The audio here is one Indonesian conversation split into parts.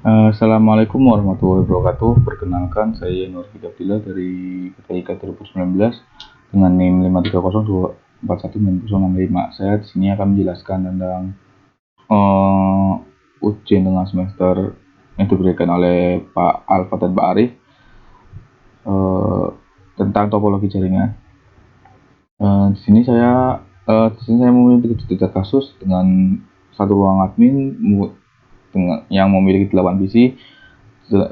Assalamualaikum warahmatullahi wabarakatuh. Perkenalkan, saya Nur Hidayatullah dari PTIK 2019 dengan NIM 530241905. Saya di sini akan menjelaskan tentang ujian tengah semester yang diberikan oleh Pak Alfa dan Pak Arif tentang topologi jaringan. Di sini saya memiliki data kasus dengan satu ruang admin yang memiliki 8 PC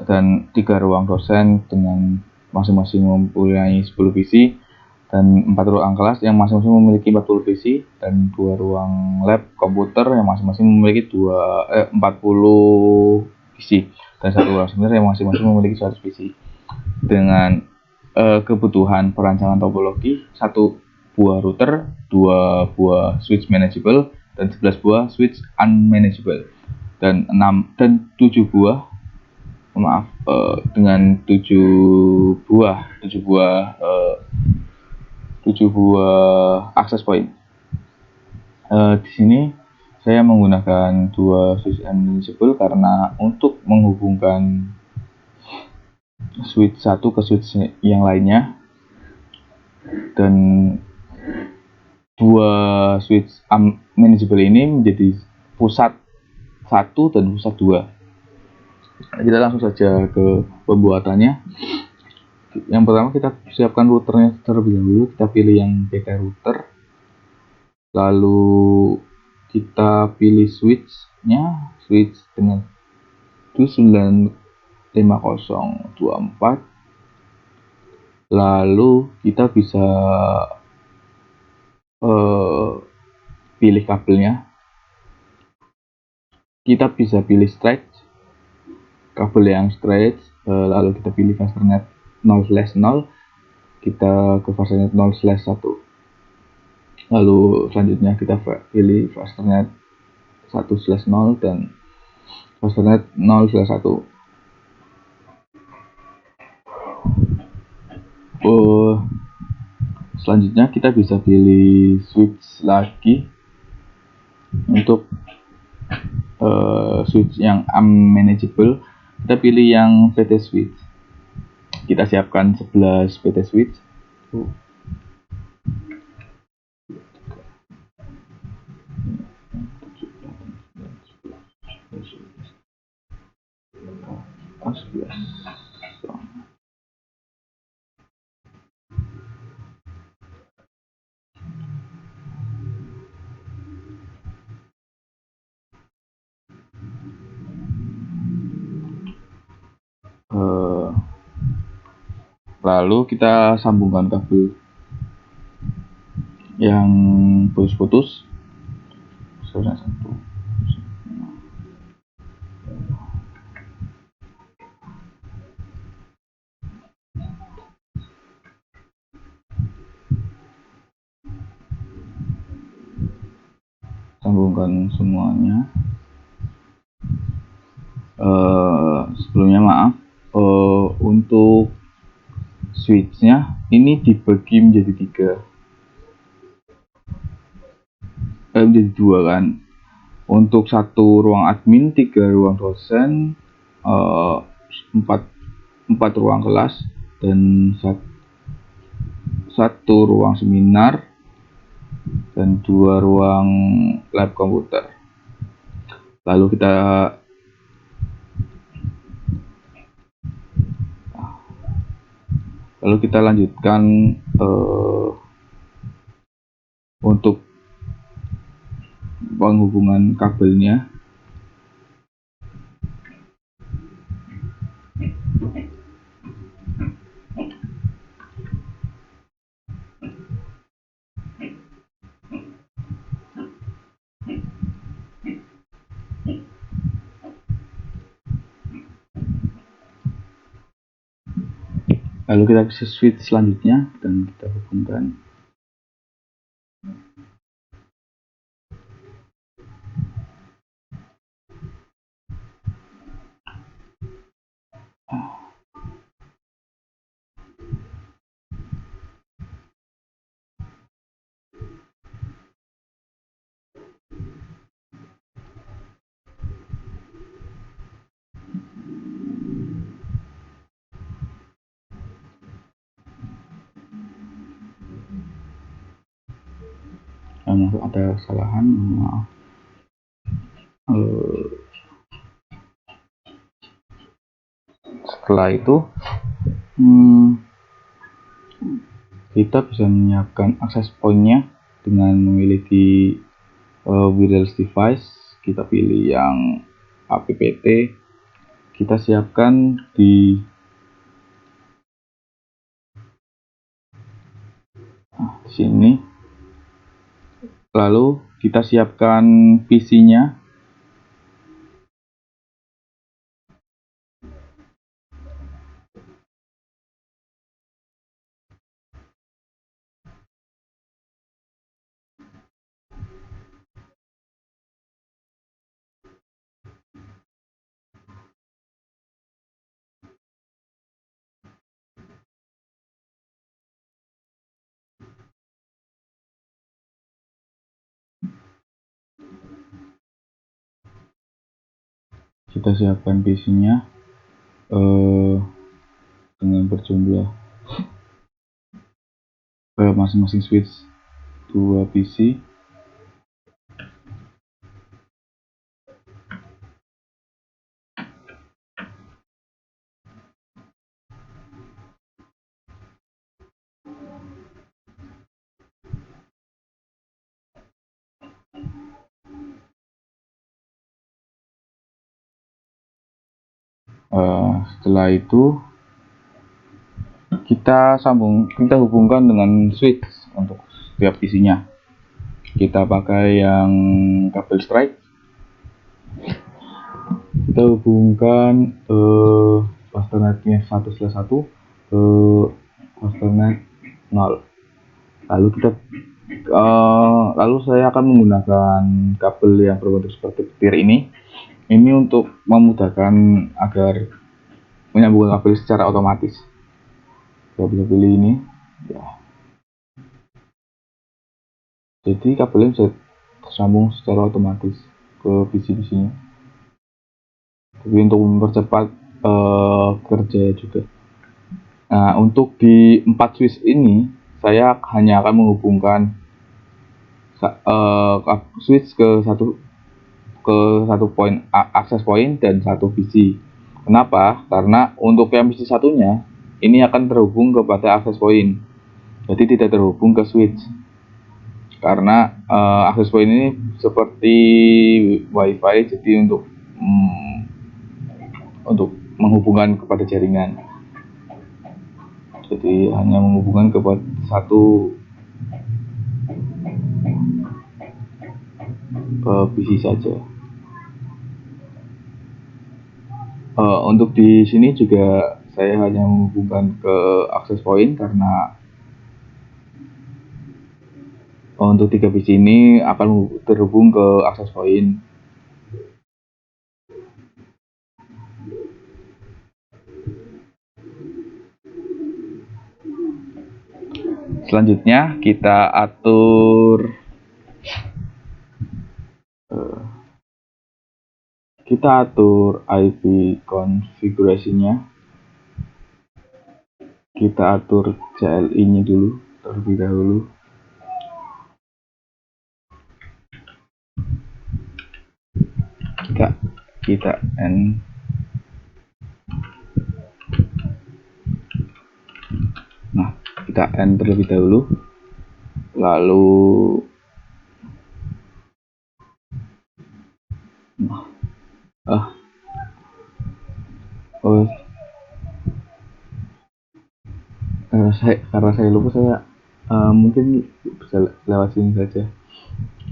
dan 3 ruang dosen dengan masing-masing mempunyai 10 PC dan 4 ruang kelas yang masing-masing memiliki 40 PC dan 2 ruang lab komputer yang masing-masing memiliki 40 PC dan 1 ruang seminar yang masing-masing memiliki 100 PC dengan kebutuhan perancangan topologi 1 buah router, 2 buah switch manageable dan 11 buah switch unmanageable dan 7 buah dengan 7 buah access point. Di sini saya menggunakan 2 switch unmanageable karena untuk menghubungkan switch 1 ke switch yang lainnya, dan 2 switch unmanageable ini menjadi pusat 1 dan pusat 2. Kita langsung saja ke pembuatannya. Yang pertama, kita siapkan routernya terlebih dahulu. Kita pilih yang PK router, lalu kita pilih switchnya, switch dengan 95024. lalu kita bisa pilih kabelnya. Kita bisa pilih stretch, kabel yang stretch, lalu kita pilih fasternet 0/0, kita ke fasternet 0/1. Lalu selanjutnya kita pilih fasternet 1/0 dan fasternet 0/1. Selanjutnya kita bisa pilih switch lagi untuk switch yang unmanageable. Kita pilih yang PT switch. Kita siapkan 11 PT switch. Lalu kita sambungkan kabel yang putus-putus. Sambungkan semuanya. Sebelumnya maaf, untuk switchnya ini dibagi menjadi 2 kan. Untuk 1 ruang admin, 3 ruang dosen, 4 ruang kelas dan 1 ruang seminar dan 2 ruang lab komputer. Lalu kita lanjutkan untuk penghubungan kabelnya. Lalu kita ke switch selanjutnya dan kita hubungkan. ada kesalahan, maaf. Setelah itu kita bisa menyiapkan akses point-nya dengan memiliki wireless device. Kita pilih yang appt, kita siapkan di sini, lalu kita siapkan PC-nya. Kita siapkan PC-nya dengan berjumlah masing-masing switch 2 PC. Setelah itu kita hubungkan dengan switch untuk setiap PC-nya. Kita pakai yang kabel strike. Kita hubungkan Ethernet-nya 1/1 ke Ethernet 0. Lalu saya akan menggunakan kabel yang berbentuk seperti petir ini untuk memudahkan agar menyambungkan kabel secara otomatis. Saya bisa pilih ini ya. Jadi kabelnya bisa tersambung secara otomatis ke PC-nya. Jadi untuk mempercepat kerja juga. Nah, untuk di 4 switch ini saya hanya akan menghubungkan switch ke satu point akses point dan satu PC. Kenapa? Karena untuk yang PC satunya ini akan terhubung kepada akses point, jadi tidak terhubung ke switch. Karena akses point ini seperti WiFi, jadi untuk menghubungkan kepada jaringan. Jadi hanya menghubungkan kepada satu PC saja. Untuk di sini juga saya hanya menghubungkan ke akses point karena untuk 3 PC ini akan terhubung ke akses point. Selanjutnya kita atur IP konfigurasinya. Kita atur CLI-nya dulu terlebih dahulu. Kita N terlebih dahulu, lalu karena saya lupa, saya mungkin bisa lewat sini saja.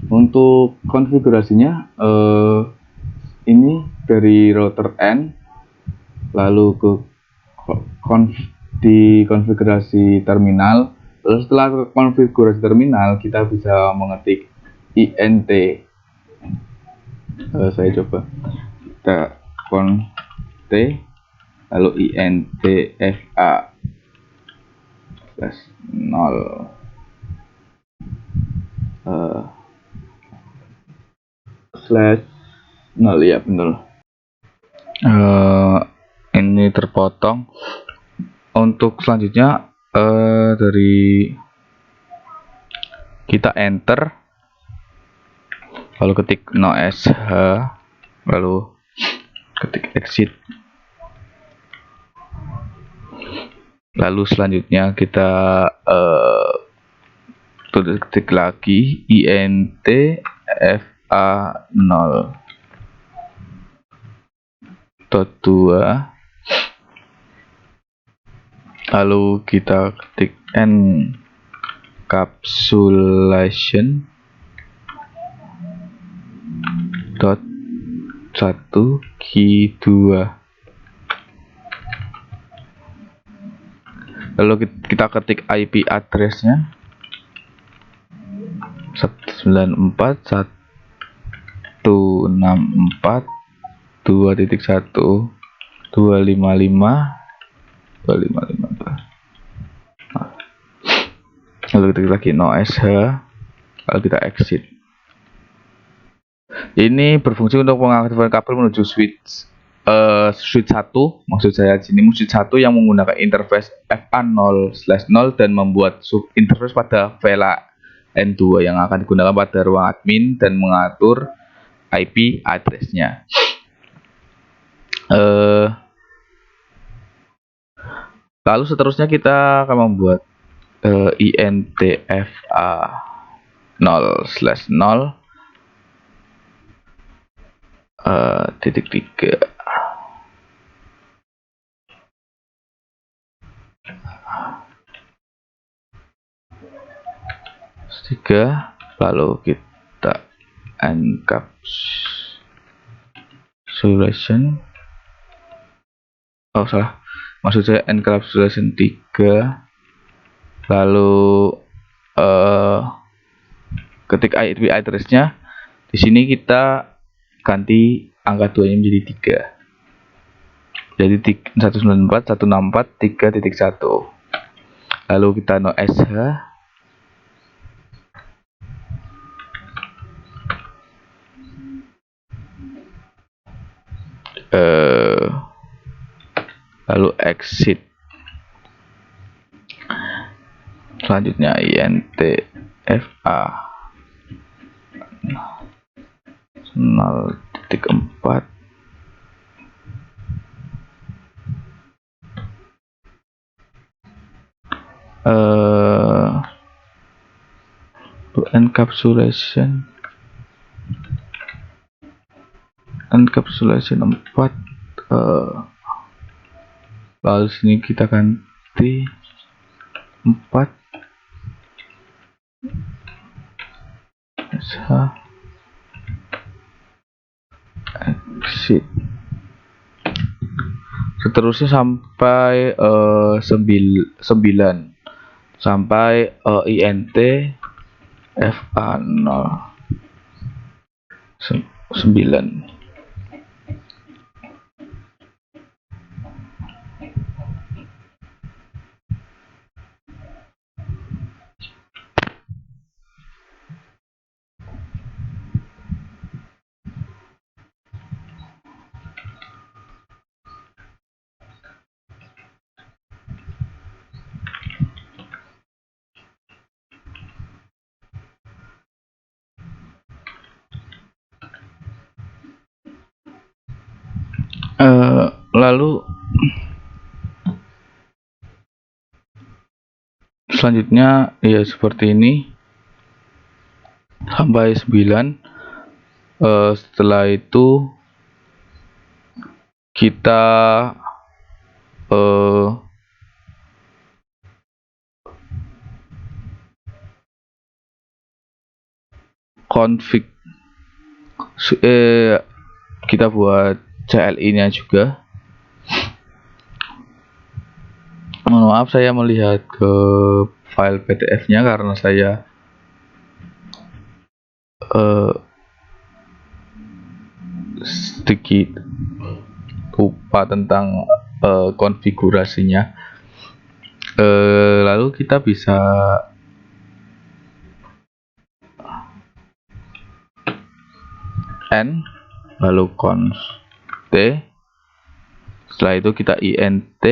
Untuk konfigurasinya ini dari router N, lalu ke di konfigurasi terminal. Lalu setelah konfigurasi terminal kita bisa mengetik int. Saya coba, kita conft lalu intfa /0 /0 ya benar. Ini terpotong. Untuk selanjutnya dari kita enter, lalu ketik no sh, lalu ketik exit. Lalu selanjutnya kita ketik lagi int fa0 dot 2, lalu kita ketik encapsulation dot 1 key 2, lalu kita ketik IP addressnya 194.2.1.255.255. Lalu ketik lagi no sh, lalu kita exit. Ini berfungsi untuk mengaktifkan kabel menuju switch 1, maksud saya di sini switch 1 yang menggunakan interface FA0/0 dan membuat sub interface pada VLAN N2 yang akan digunakan pada ruang admin dan mengatur IP address-nya. Lalu seterusnya kita akan membuat intfa0/0 titik 3. Lalu kita encapsulation, maksud saya encapsulation 3, lalu ketik IP address-nya. Di sini kita ganti angka 2-nya menjadi 3. Jadi 194.164.3.1. Lalu kita no sh, lalu exit. Selanjutnya intfa 0.4 encapsulation 4, lalu sini kita ganti 4 exit. Seterusnya sampai 9 sampai int fa0 9. Lalu selanjutnya ya seperti ini sampai 9. Setelah itu kita config, kita buat CLI nya juga. Mohon maaf saya melihat ke file PDF nya karena saya sedikit lupa tentang konfigurasinya. Lalu kita bisa n lalu const t, setelah itu kita int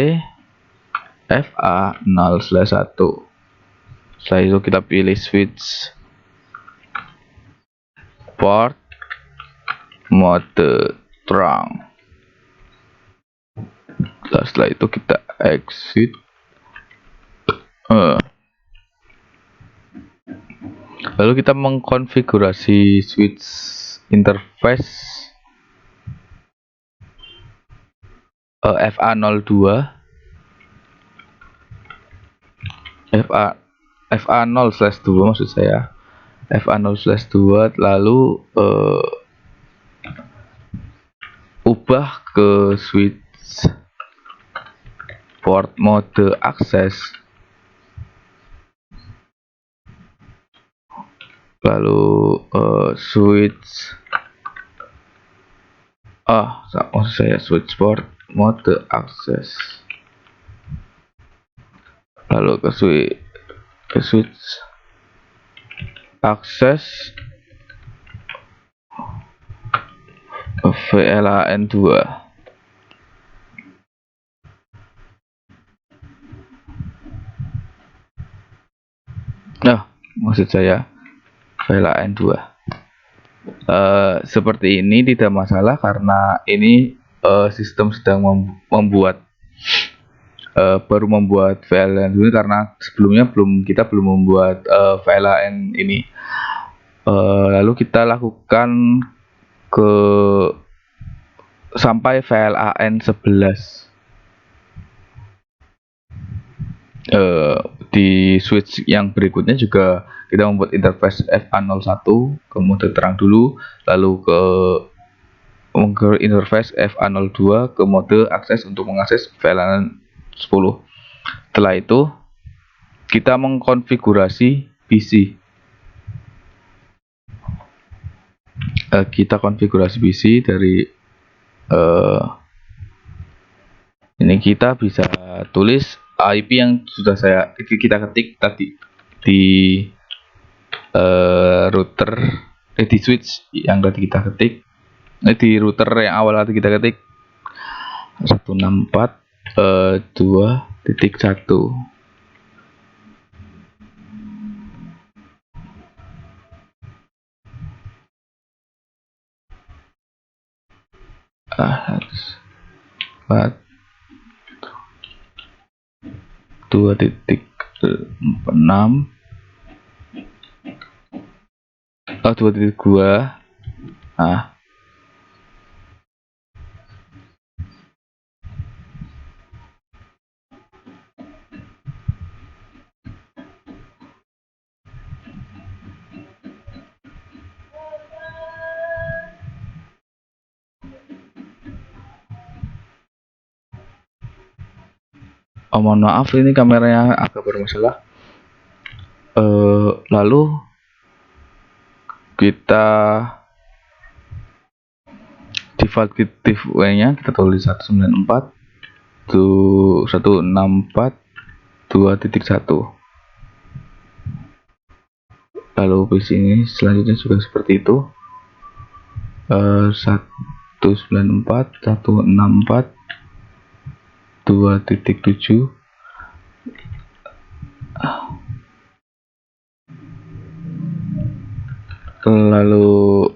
fa0/1, setelah itu kita pilih switch port mode terang. Setelah itu kita exit. Lalu kita mengkonfigurasi switch interface FA02 FA0/2 maksud saya, FA0/2, lalu ubah ke switch port mode akses, lalu switch maksud saya switch port mode akses, lalu ke switch akses VLAN2. Maksud saya VLAN2. Seperti ini tidak masalah karena ini sistem sedang membuat baru membuat VLAN dulu, karena sebelumnya kita belum membuat VLAN ini. Lalu kita lakukan sampai VLAN 11. Di switch yang berikutnya juga kita membuat interface FA01 ke mode terang dulu, lalu ke interface FA02 ke mode akses untuk mengakses VLAN 10. Setelah itu kita mengkonfigurasi PC. Kita konfigurasi PC dari ini kita bisa tulis IP yang sudah kita ketik tadi di router di switch yang tadi kita ketik, di router yang awal tadi kita ketik 164.2.1. Dua titik 6 2.2. Mohon maaf, ini kameranya agak bermasalah. Lalu kita default gateway-nya kita tulis 164.2.1. Lalu PC ini selanjutnya juga seperti itu, 194.164.2.7. lalu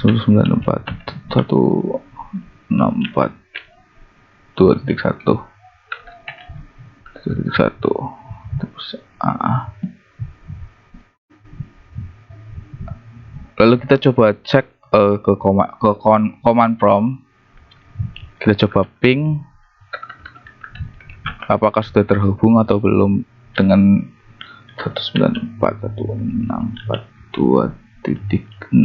194.164.2.1. Lalu kita coba cek ke command prompt. Kita coba ping apakah sudah terhubung atau belum dengan 194.164.2.6.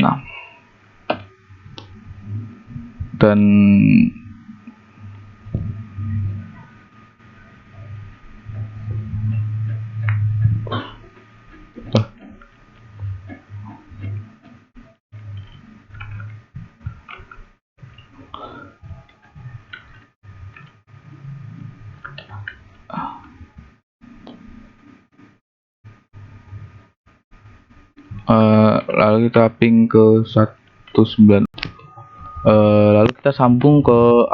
Dan lalu kita ping ke 19. Lalu kita sambung ke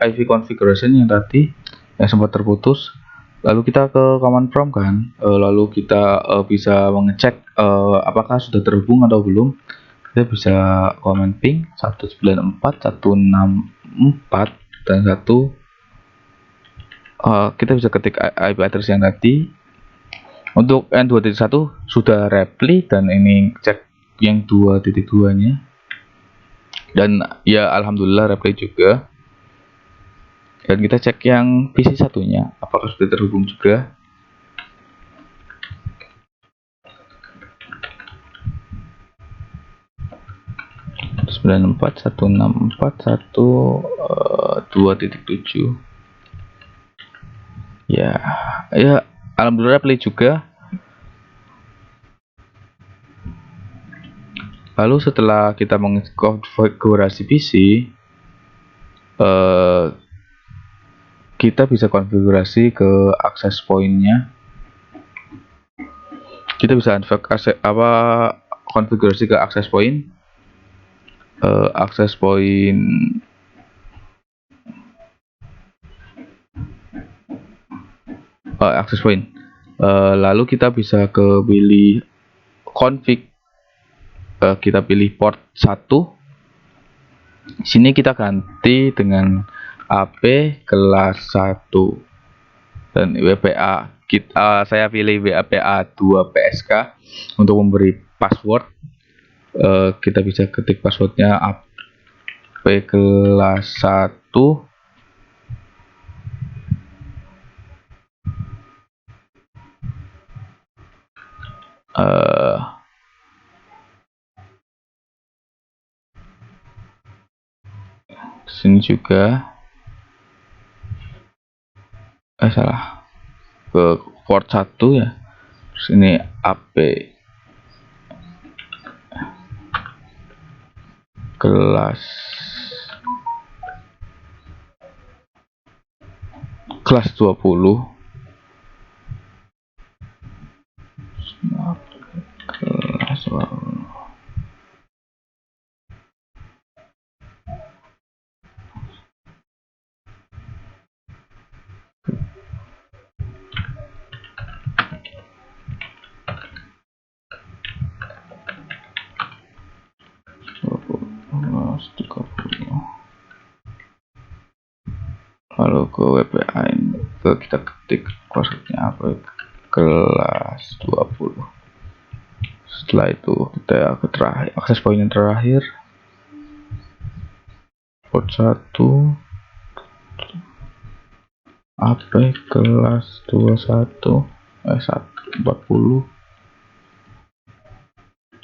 IV configuration yang tadi yang sempat terputus. Lalu kita ke command prompt kan, lalu kita bisa mengecek apakah sudah terhubung atau belum. Kita bisa command ping 194.164 dan kita bisa ketik IP address yang tadi. Untuk N2.1 sudah reply dan ini cek yang 2.2 nya, dan ya alhamdulillah reply juga. Dan kita cek yang PC satunya apakah sudah terhubung juga. Sembilan empat satu enam empat satu 2.7. Ya alhamdulillah play juga. Lalu setelah kita mengkonfigurasi PC, kita bisa konfigurasi ke akses pointnya. Kita bisa konfigurasi ke akses point. Akses point lalu kita bisa ke pilih config, kita pilih port 1. Sini kita ganti dengan AP kelas 1 dan WPA saya pilih WPA 2 PSK untuk memberi password. Kita bisa ketik passwordnya AP kelas 1 sini juga salah, ke port 1 ya. Sini AP kelas 20 kelas 20. Lalu ke WPA ini kita ketik passwordnya apa, kelas 20. Setelah itu kita ke terakhir, akses point yang terakhir port 1 AP kelas 21 140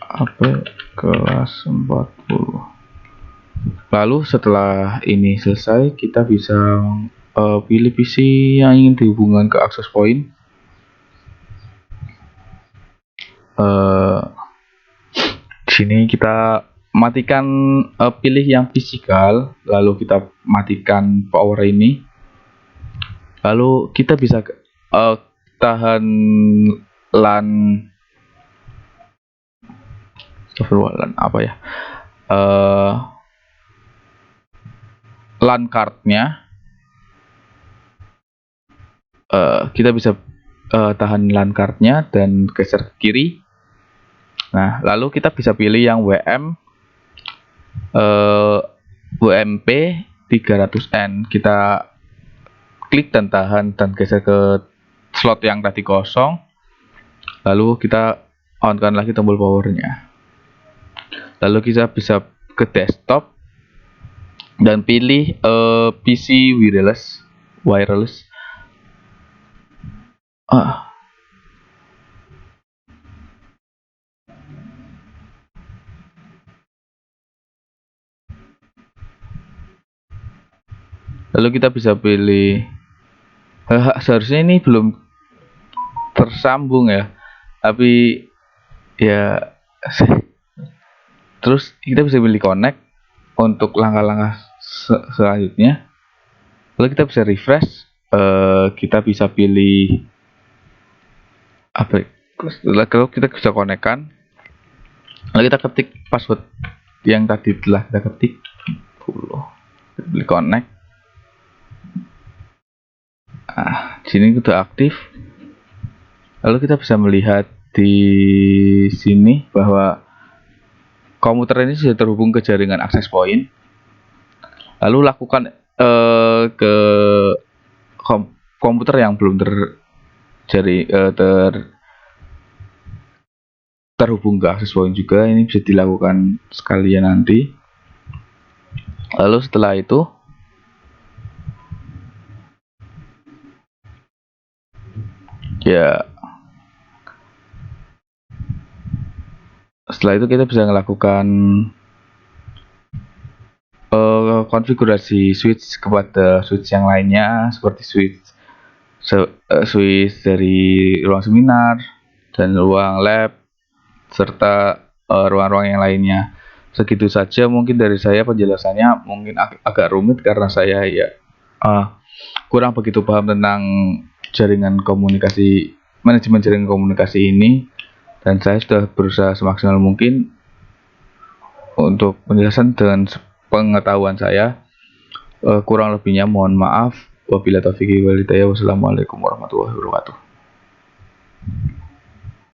AP kelas 40. Lalu setelah ini selesai, kita bisa pilih PC yang ingin dihubungkan ke akses point. Di sini kita matikan, pilih yang fisikal, lalu kita matikan power ini. Lalu kita bisa tahan LAN apa ya, LAN cardnya. Kita bisa tahan LAN cardnya dan geser ke kiri. Nah, lalu kita bisa pilih yang WMP 300N. Kita klik dan tahan dan geser ke slot yang tadi kosong. Lalu kita on-kan lagi tombol powernya. Lalu kita bisa ke desktop dan pilih PC wireless. Lalu kita bisa pilih, seharusnya ini belum tersambung ya, tapi ya terus kita bisa pilih connect untuk langkah-langkah selanjutnya. Lalu kita bisa refresh, kita bisa pilih apa, kalau kita bisa connect-kan. Lalu kita ketik password yang tadi telah kita ketik, pilih connect. di sini sudah aktif. Lalu kita bisa melihat di sini bahwa komputer ini sudah terhubung ke jaringan access point. Lalu lakukan ke komputer yang belum terhubung ke access point juga. Ini bisa dilakukan sekalian nanti. Lalu setelah itu ya, setelah itu kita bisa melakukan konfigurasi switch kepada switch yang lainnya, seperti switch dari ruang seminar dan ruang lab serta ruang-ruang yang lainnya. Segitu saja mungkin dari saya, penjelasannya mungkin agak rumit karena saya kurang begitu paham tentang manajemen jaringan komunikasi ini, dan saya sudah berusaha semaksimal mungkin untuk penjelasan dengan pengetahuan saya. Kurang lebihnya mohon maaf. Wabillahi taufiq wal hidayah. Wassalamualaikum warahmatullahi wabarakatuh.